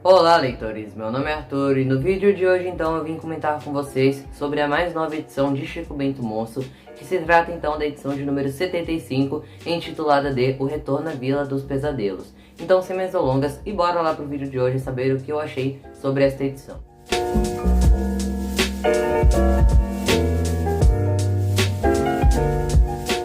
Olá, leitores! Meu nome é Arthur e no vídeo de hoje então eu vim comentar com vocês sobre a mais nova edição de Chico Bento Monstro, que se trata então da edição de número 75, intitulada de O Retorno à Vila dos Pesadelos. Então, sem mais delongas, e bora lá pro vídeo de hoje saber o que eu achei sobre esta edição.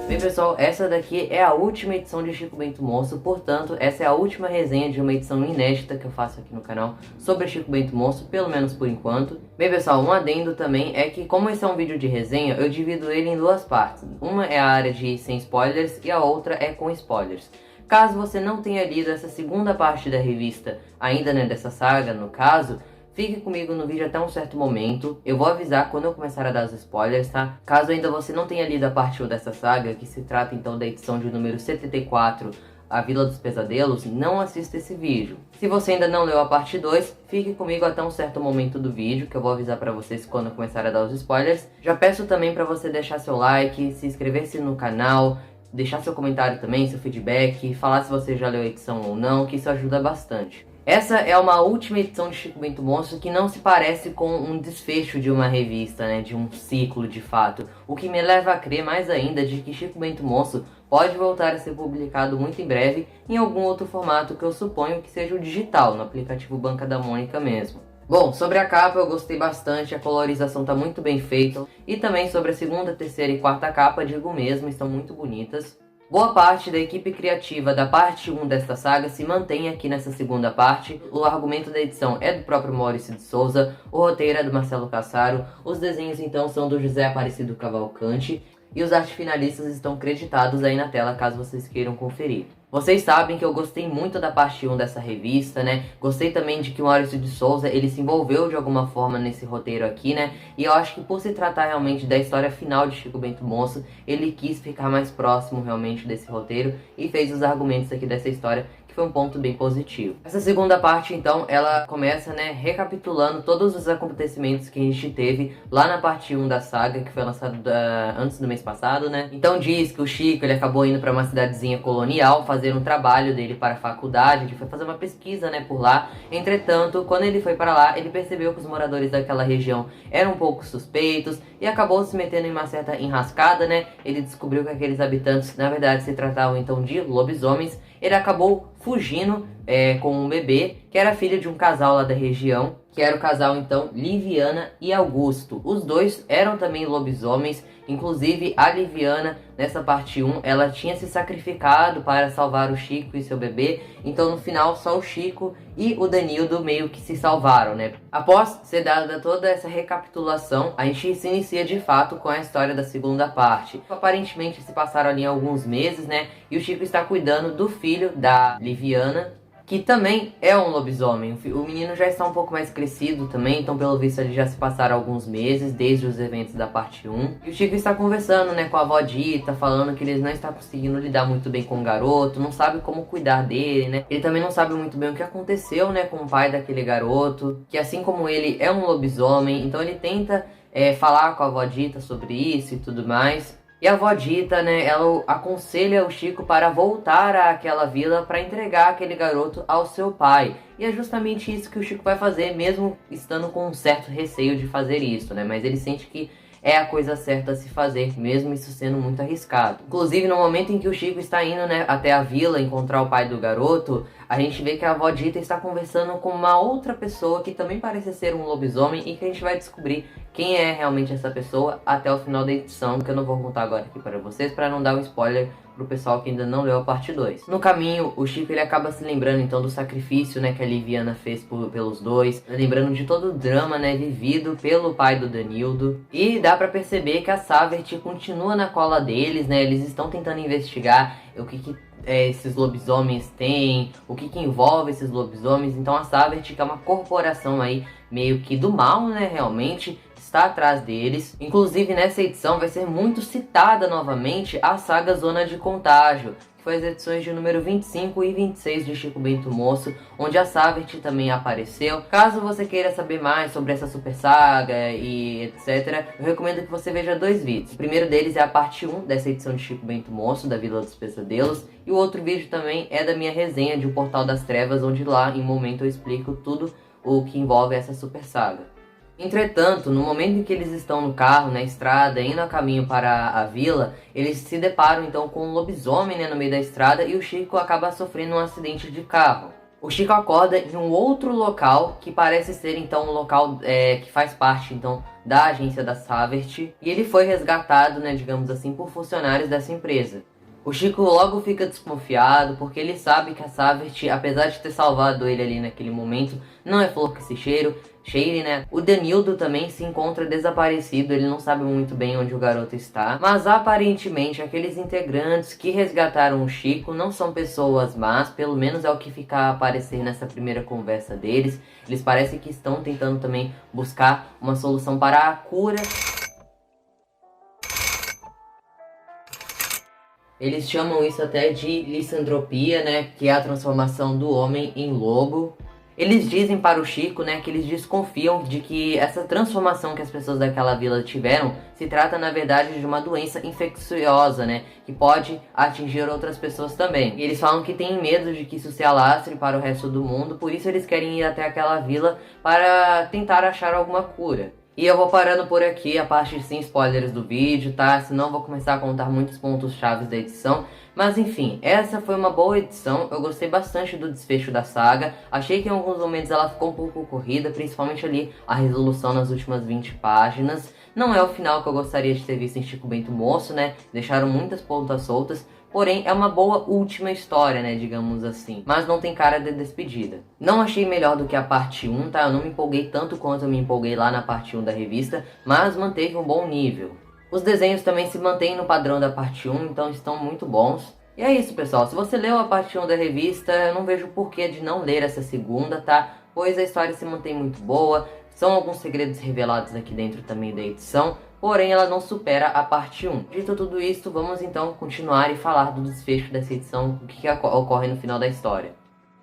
Bem pessoal, essa daqui é a última edição de Chico Bento Monstro, portanto essa é a última resenha de uma edição inédita que eu faço aqui no canal sobre Chico Bento Monstro, pelo menos por enquanto. Bem pessoal, um adendo também é que como esse é um vídeo de resenha, eu divido ele em duas partes. Uma é a área de sem spoilers e a outra é com spoilers. Caso você não tenha lido essa segunda parte da revista, ainda dessa saga no caso, fique comigo no vídeo até um certo momento, eu vou avisar quando eu começar a dar os spoilers, tá? Caso ainda você não tenha lido a parte 1 dessa saga, que se trata então da edição de número 74, A Vila dos Pesadelos, não assista esse vídeo. Se você ainda não leu a parte 2, fique comigo até um certo momento do vídeo, que eu vou avisar pra vocês quando eu começar a dar os spoilers. Já peço também pra você deixar seu like, se inscrever-se no canal, deixar seu comentário também, seu feedback, falar se você já leu a edição ou não, que isso ajuda bastante. Essa é uma última edição de Chico Bento Monstro que não se parece com um desfecho de uma revista, de um ciclo de fato. O que me leva a crer mais ainda de que Chico Bento Monstro pode voltar a ser publicado muito em breve em algum outro formato que eu suponho que seja o digital, no aplicativo Banca da Mônica mesmo. Bom, sobre a capa eu gostei bastante, a colorização tá muito bem feita. E também sobre a segunda, terceira e quarta capa, digo mesmo, estão muito bonitas. Boa parte da equipe criativa da parte 1 desta saga se mantém aqui nessa segunda parte. O argumento da edição é do próprio Maurício de Souza, o roteiro é do Marcelo Cassaro, os desenhos então são do José Aparecido Cavalcante e os arte finalistas estão creditados aí na tela caso vocês queiram conferir. Vocês sabem que eu gostei muito da parte 1 dessa revista, Gostei também de que o Maurício de Souza, ele se envolveu de alguma forma nesse roteiro aqui, E eu acho que por se tratar realmente da história final de Chico Bento Monstro, ele quis ficar mais próximo realmente desse roteiro e fez os argumentos aqui dessa história, que foi um ponto bem positivo. Essa segunda parte, então, ela começa, recapitulando todos os acontecimentos que a gente teve lá na parte 1 da saga, que foi lançada antes do mês passado, Então diz que o Chico, ele acabou indo para uma cidadezinha colonial, fazer um trabalho dele para a faculdade, ele foi fazer uma pesquisa, por lá. Entretanto, quando ele foi para lá, ele percebeu que os moradores daquela região eram um pouco suspeitos e acabou se metendo em uma certa enrascada, Ele descobriu que aqueles habitantes, na verdade, se tratavam então de lobisomens. Ele acabou fugindo com um bebê, que era filho de um casal lá da região, que era o casal então Liviana e Augusto. Os dois eram também lobisomens, inclusive a Liviana, nessa parte 1, ela tinha se sacrificado para salvar o Chico e seu bebê, então no final só o Chico e o Danildo meio que se salvaram, Após ser dada toda essa recapitulação, a gente se inicia de fato com a história da segunda parte. Aparentemente se passaram ali alguns meses, E o Chico está cuidando do filho da Liviana, que também é um lobisomem. O menino já está um pouco mais crescido também, então pelo visto ele já se passaram alguns meses, desde os eventos da parte 1. E o Chico está conversando, com a avó Dita, falando que ele não está conseguindo lidar muito bem com o garoto, não sabe como cuidar dele, Ele também não sabe muito bem o que aconteceu, com o pai daquele garoto, que assim como ele é um lobisomem, então ele tenta falar com a avó Dita sobre isso e tudo mais. E a avó Dita, ela aconselha o Chico para voltar àquela vila para entregar aquele garoto ao seu pai. E é justamente isso que o Chico vai fazer, mesmo estando com um certo receio de fazer isso, Mas ele sente que é a coisa certa a se fazer, mesmo isso sendo muito arriscado. Inclusive, no momento em que o Chico está indo, até a vila encontrar o pai do garoto, a gente vê que a avó Dita está conversando com uma outra pessoa que também parece ser um lobisomem e que a gente vai descobrir quem é realmente essa pessoa até o final da edição, que eu não vou contar agora aqui para vocês, para não dar um spoiler pro pessoal que ainda não leu a parte 2. No caminho, o Chico ele acaba se lembrando então do sacrifício, que a Liviana fez pelos dois, lembrando de todo o drama, vivido pelo pai do Danildo. E dá pra perceber que a Savert continua na cola deles, Eles estão tentando investigar o que esses lobisomens têm, o que envolve esses lobisomens. Então a Savert, que é uma corporação aí meio que do mal, realmente está atrás deles. Inclusive nessa edição vai ser muito citada novamente a saga Zona de Contágio, que foi as edições de número 25 e 26 de Chico Bento Moço, onde a Savert também apareceu. Caso você queira saber mais sobre essa super saga e etc, eu recomendo que você veja dois vídeos. O primeiro deles é a parte 1 dessa edição de Chico Bento Moço, da Vila dos Pesadelos, e o outro vídeo também é da minha resenha de O Portal das Trevas, onde lá, em um momento, eu explico tudo o que envolve essa super saga. Entretanto, no momento em que eles estão no carro, na estrada, indo a caminho para a vila, eles se deparam então com um lobisomem, né, no meio da estrada, e o Chico acaba sofrendo um acidente de carro. O Chico acorda em um outro local, que parece ser então um local que faz parte então da agência da Savert, e ele foi resgatado, né, digamos assim, por funcionários dessa empresa. O Chico logo fica desconfiado, porque ele sabe que a Savert, apesar de ter salvado ele ali naquele momento, não é flor que se cheire, né? O Danildo também se encontra desaparecido, ele não sabe muito bem onde o garoto está. Mas aparentemente aqueles integrantes que resgataram o Chico não são pessoas más, pelo menos é o que fica a aparecer nessa primeira conversa deles. Eles parecem que estão tentando também buscar uma solução para a cura. Eles chamam isso até de lissantropia, né, que é a transformação do homem em lobo. Eles dizem para o Chico, né, que eles desconfiam de que essa transformação que as pessoas daquela vila tiveram se trata, na verdade, de uma doença infecciosa, né, que pode atingir outras pessoas também. E eles falam que têm medo de que isso se alastre para o resto do mundo, por isso eles querem ir até aquela vila para tentar achar alguma cura. E eu vou parando por aqui a parte sem spoilers do vídeo, tá? Senão eu vou começar a contar muitos pontos chaves da edição. Mas enfim, essa foi uma boa edição, eu gostei bastante do desfecho da saga. Achei que em alguns momentos ela ficou um pouco corrida, principalmente ali a resolução nas últimas 20 páginas. Não é o final que eu gostaria de ter visto em Chico Bento Moço, né? Deixaram muitas pontas soltas. Porém, é uma boa última história, né, digamos assim. Mas não tem cara de despedida. Não achei melhor do que a parte 1, tá? Eu não me empolguei tanto quanto eu me empolguei lá na parte 1 da revista, mas manteve um bom nível. Os desenhos também se mantêm no padrão da parte 1, então estão muito bons. E é isso, pessoal. Se você leu a parte 1 da revista, eu não vejo porquê de não ler essa segunda, tá? Pois a história se mantém muito boa. São alguns segredos revelados aqui dentro também da edição, porém ela não supera a parte 1. Dito tudo isso, vamos então continuar e falar do desfecho dessa edição, o que ocorre no final da história.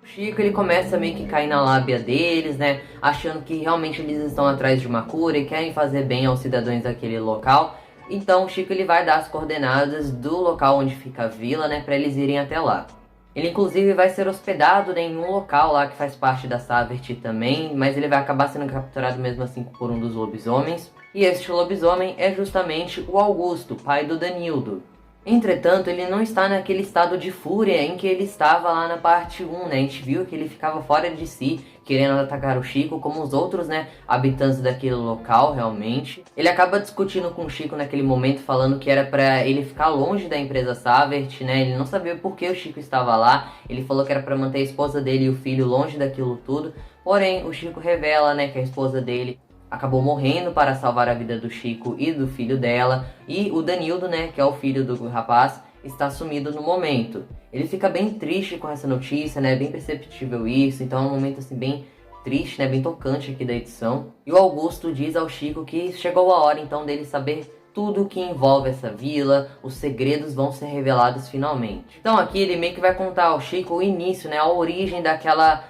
O Chico, ele começa meio que cair na lábia deles, né, achando que realmente eles estão atrás de uma cura e querem fazer bem aos cidadãos daquele local. Então o Chico, ele vai dar as coordenadas do local onde fica a vila, né, para eles irem até lá. Ele inclusive vai ser hospedado, né, em um local lá que faz parte da Savert também, mas ele vai acabar sendo capturado mesmo assim por um dos lobisomens. E este lobisomem é justamente o Augusto, pai do Danildo. Entretanto, ele não está naquele estado de fúria em que ele estava lá na parte 1, né? A gente viu que ele ficava fora de si, querendo atacar o Chico, como os outros, né, habitantes daquele local, realmente. Ele acaba discutindo com o Chico naquele momento, falando que era pra ele ficar longe da empresa Savert, né? Ele não sabia por que o Chico estava lá. Ele falou que era pra manter a esposa dele e o filho longe daquilo tudo. Porém, o Chico revela, né, que a esposa dele acabou morrendo para salvar a vida do Chico e do filho dela. E o Danildo, né, que é o filho do rapaz, está sumido no momento. Ele fica bem triste com essa notícia, né, bem perceptível isso. Então é um momento assim bem triste, né, bem tocante aqui da edição. E o Augusto diz ao Chico que chegou a hora então dele saber tudo o que envolve essa vila, os segredos vão ser revelados finalmente. Então aqui ele meio que vai contar ao Chico o início, né, a origem daquela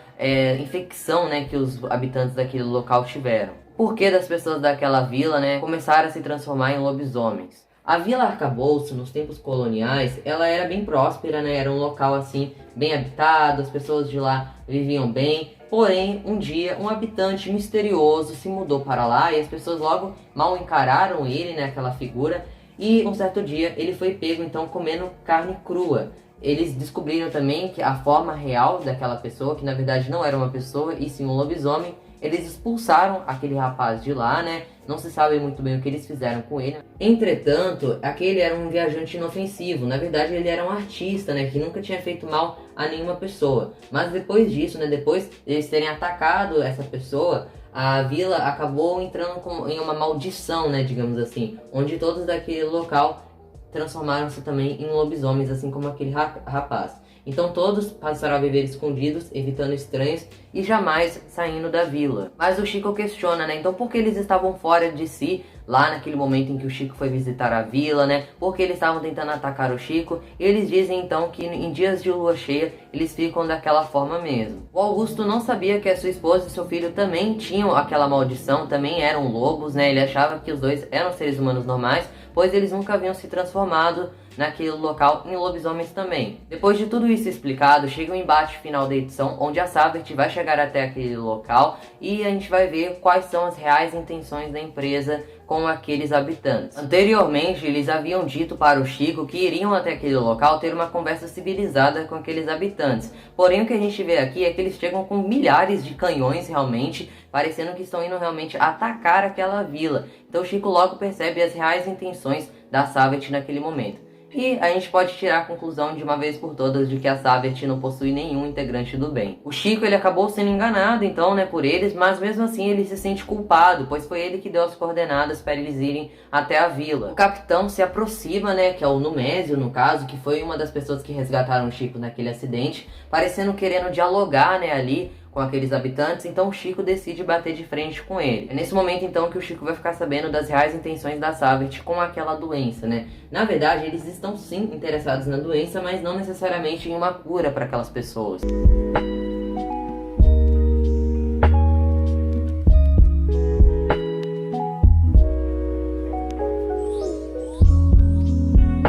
infecção, né, que os habitantes daquele local tiveram. Por que das pessoas daquela vila, né, começaram a se transformar em lobisomens. A Vila Arcabouço, nos tempos coloniais, ela era bem próspera, né, era um local assim, bem habitado, as pessoas de lá viviam bem. Porém, um dia, um habitante misterioso se mudou para lá e as pessoas logo mal encararam ele, né, aquela figura. E um certo dia, ele foi pego, então, comendo carne crua. Eles descobriram também que a forma real daquela pessoa, que na verdade não era uma pessoa, e sim um lobisomem, eles expulsaram aquele rapaz de lá, né? Não se sabe muito bem o que eles fizeram com ele. Entretanto, aquele era um viajante inofensivo. Na verdade, ele era um artista, né? Que nunca tinha feito mal a nenhuma pessoa. Mas depois disso, né? Depois de eles terem atacado essa pessoa, a vila acabou entrando em uma maldição, né? Digamos assim. Onde todos daquele local transformaram-se também em lobisomens, assim como aquele rapaz. Então todos passaram a viver escondidos, evitando estranhos e jamais saindo da vila. Mas o Chico questiona, né? Então por que eles estavam fora de si lá naquele momento em que o Chico foi visitar a vila, né? Porque eles estavam tentando atacar o Chico. E eles dizem então que em dias de lua cheia eles ficam daquela forma mesmo. O Augusto não sabia que a sua esposa e seu filho também tinham aquela maldição, também eram lobos, né? Ele achava que os dois eram seres humanos normais, pois eles nunca haviam se transformado naquele local em lobisomens também. Depois de tudo isso explicado, chega o embate final da edição, onde a Savert vai chegar até aquele local e a gente vai ver quais são as reais intenções da empresa com aqueles habitantes. Anteriormente, eles haviam dito para o Chico que iriam até aquele local ter uma conversa civilizada com aqueles habitantes. Porém, o que a gente vê aqui é que eles chegam com milhares de canhões realmente, parecendo que estão indo realmente atacar aquela vila. Então o Chico logo percebe as reais intenções da Savert naquele momento. E a gente pode tirar a conclusão de uma vez por todas de que a Savert não possui nenhum integrante do bem. O Chico ele acabou sendo enganado então, né, por eles, mas mesmo assim ele se sente culpado, pois foi ele que deu as coordenadas para eles irem até a vila. O capitão se aproxima, né, que é o Numésio no caso, que foi uma das pessoas que resgataram o Chico naquele acidente, parecendo querendo dialogar, né, ali com aqueles habitantes, então o Chico decide bater de frente com ele. É nesse momento então que o Chico vai ficar sabendo das reais intenções da Savert com aquela doença, né? Na verdade, eles estão sim interessados na doença, mas não necessariamente em uma cura para aquelas pessoas.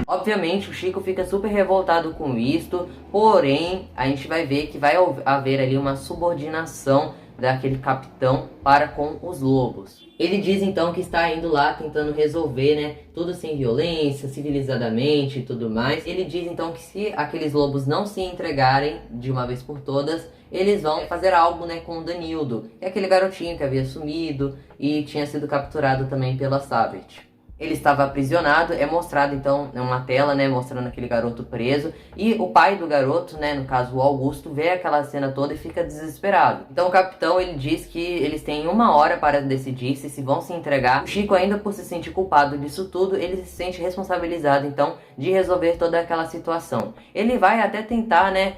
Obviamente o Chico fica super revoltado com isto, porém a gente vai ver que vai haver ali uma subordinação daquele capitão para com os lobos. Ele diz então que está indo lá tentando resolver, né, tudo sem violência, civilizadamente e tudo mais. Ele diz então que se aqueles lobos não se entregarem de uma vez por todas, eles vão fazer algo, né, com o Danildo, que é aquele garotinho que havia sumido e tinha sido capturado também pela Savert. Ele estava aprisionado, é mostrado então uma tela, né, mostrando aquele garoto preso, e o pai do garoto, né, no caso o Augusto, vê aquela cena toda e fica desesperado. Então o capitão ele diz que eles têm 1 hora para decidir se vão se entregar. O Chico, ainda por se sentir culpado disso tudo, ele se sente responsabilizado então de resolver toda aquela situação. Ele vai até tentar, né,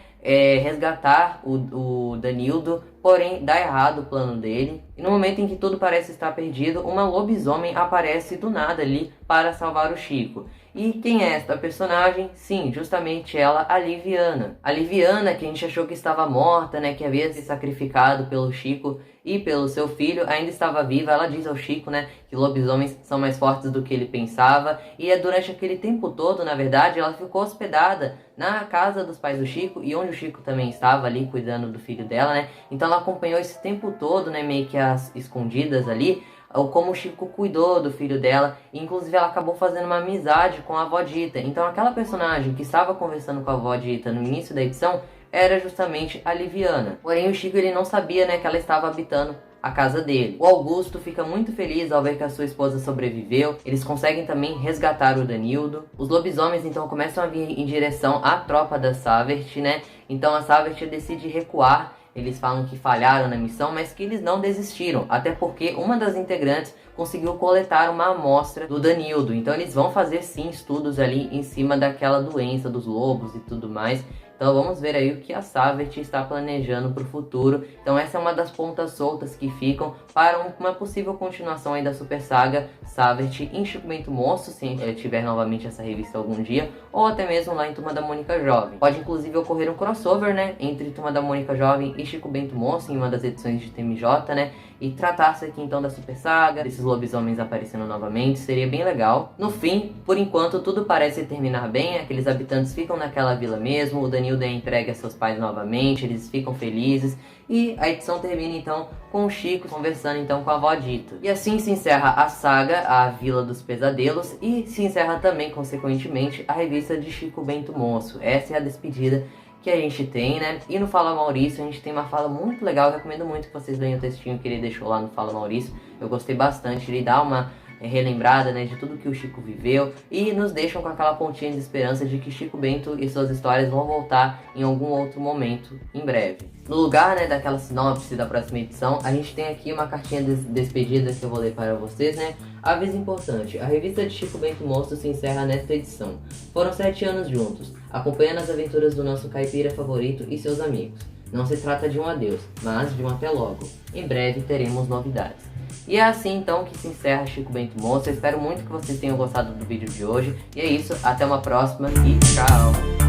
resgatar o Danildo, porém dá errado o plano dele. E no momento em que tudo parece estar perdido, uma lobisomem aparece do nada ali para salvar o Chico. E quem é esta personagem? Sim, justamente ela, a Liviana. A Liviana, que a gente achou que estava morta, né, que havia se sacrificado pelo Chico e pelo seu filho, ainda estava viva. Ela diz ao Chico, né, que lobisomens são mais fortes do que ele pensava. E durante aquele tempo todo, na verdade, ela ficou hospedada na casa dos pais do Chico, e onde o Chico também estava ali cuidando do filho dela, né. Então ela acompanhou esse tempo todo, né, meio que às escondidas ali, como o Chico cuidou do filho dela. Inclusive ela acabou fazendo uma amizade com a avó Dita. Então aquela personagem que estava conversando com a avó Dita no início da edição era justamente a Liviana. Porém o Chico ele não sabia, né, que ela estava habitando a casa dele. O Augusto fica muito feliz ao ver que a sua esposa sobreviveu. Eles conseguem também resgatar o Danildo. Os lobisomens então começam a vir em direção à tropa da Savert, né? Então a Savert decide recuar. Eles falam que falharam na missão, mas que eles não desistiram, até porque uma das integrantes conseguiu coletar uma amostra do Danildo. Então eles vão fazer sim estudos ali em cima daquela doença dos lobos e tudo mais. Então vamos ver aí o que a Savert está planejando para o futuro. Então essa é uma das pontas soltas que ficam para uma possível continuação aí da super saga Savert em Chico Bento Monstro, se tiver novamente essa revista algum dia, ou até mesmo lá em Turma da Mônica Jovem. Pode inclusive ocorrer um crossover, né, entre Turma da Mônica Jovem e Chico Bento Monstro em uma das edições de TMJ, né, e tratar-se aqui então da super saga, desses lobisomens aparecendo novamente, seria bem legal. No fim, por enquanto, tudo parece terminar bem, aqueles habitantes ficam naquela vila mesmo, o Danildo é entregue a seus pais novamente, eles ficam felizes, e a edição termina então com o Chico conversando então com a avó Dito. E assim se encerra a saga, a Vila dos Pesadelos, e se encerra também, consequentemente, a revista de Chico Bento Monstro. Essa é a despedida que a gente tem, né? E no Fala Maurício a gente tem uma fala muito legal. Eu recomendo muito que vocês leiam o textinho que ele deixou lá no Fala Maurício. Eu gostei bastante, ele dá uma relembrada, né, de tudo que o Chico viveu e nos deixam com aquela pontinha de esperança de que Chico Bento e suas histórias vão voltar em algum outro momento em breve. No lugar, né, daquela sinopse da próxima edição, a gente tem aqui uma cartinha de despedida que eu vou ler para vocês, né? Aviso importante, a revista de Chico Bento Monstro se encerra nesta edição. Foram 7 anos juntos, acompanhando as aventuras do nosso caipira favorito e seus amigos. Não se trata de um adeus, mas de um até logo. Em breve teremos novidades. E é assim então que se encerra Chico Bento Monstro. Eu espero muito que vocês tenham gostado do vídeo de hoje. E é isso, até uma próxima e tchau!